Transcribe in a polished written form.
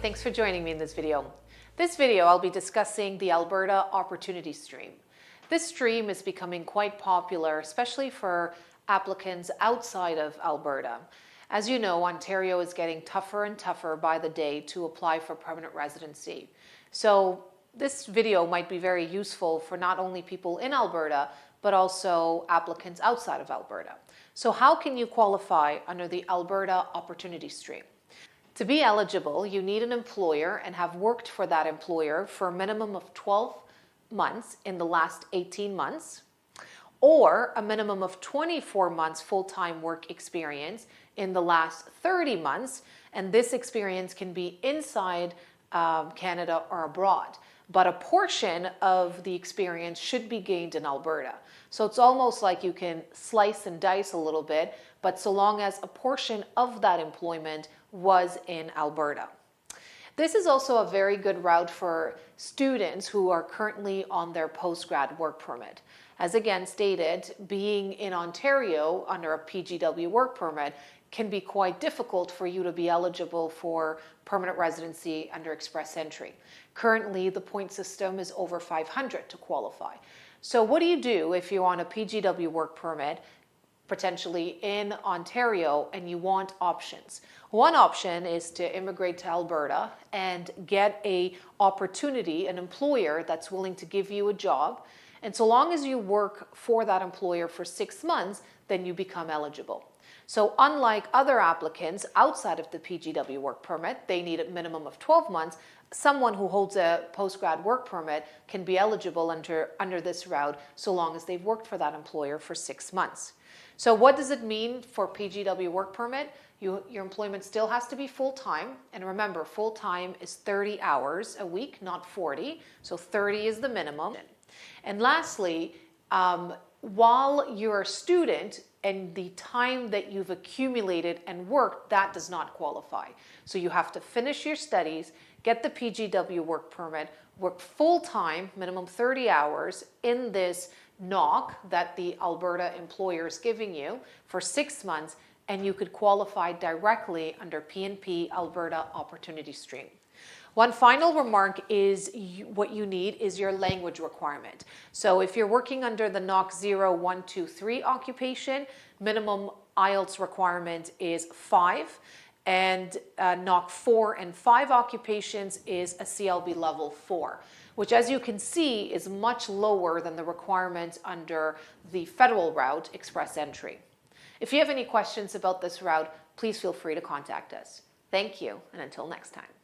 Thanks for joining me in this video. This video I'll be discussing the Alberta Opportunity Stream. This stream is becoming quite popular, especially for applicants outside of Alberta. As you know, Ontario is getting tougher and tougher by the day to apply for permanent residency. So this video might be very useful for not only people in Alberta, but also applicants outside of Alberta. So how can you qualify under the Alberta Opportunity Stream? To be eligible, you need an employer and have worked for that employer for a minimum of 12 months in the last 18 months, or a minimum of 24 months full-time work experience in the last 30 months, and this experience can be inside Canada or abroad. But a portion of the experience should be gained in Alberta. So it's almost like you can slice and dice a little bit, but so long as a portion of that employment was in Alberta. This is also a very good route for students who are currently on their postgrad work permit. As again stated, being in Ontario under a PGW work permit can be quite difficult for you to be eligible for permanent residency under express entry. Currently, the point system is over 500 to qualify. So what do you do if you're on a PGW work permit, potentially in Ontario, and you want options? One option is to immigrate to Alberta and get an opportunity, an employer that's willing to give you a job. And so long as you work for that employer for 6 months, then you become eligible. So unlike other applicants outside of the PGW work permit, they need a minimum of 12 months. Someone who holds a postgrad work permit can be eligible under this route so long as they've worked for that employer for 6 months. So what does it mean for PGW work permit? Your employment still has to be full-time. And remember, full-time is 30 hours a week, not 40. So 30 is the minimum. And lastly, while you're a student and the time that you've accumulated and worked, that does not qualify. So you have to finish your studies, get the PGW work permit, work full-time, minimum 30 hours in this NOC that the Alberta employer is giving you for 6 months, and you could qualify directly under PNP Alberta Opportunity Stream. One final remark is what you need is your language requirement. So if you're working under the NOC 0, 1, 2, 3 occupation, minimum IELTS requirement is 5, and NOC 4 and 5 occupations is a CLB level 4, which as you can see is much lower than the requirements under the federal route, express entry. If you have any questions about this route, please feel free to contact us. Thank you, and until next time.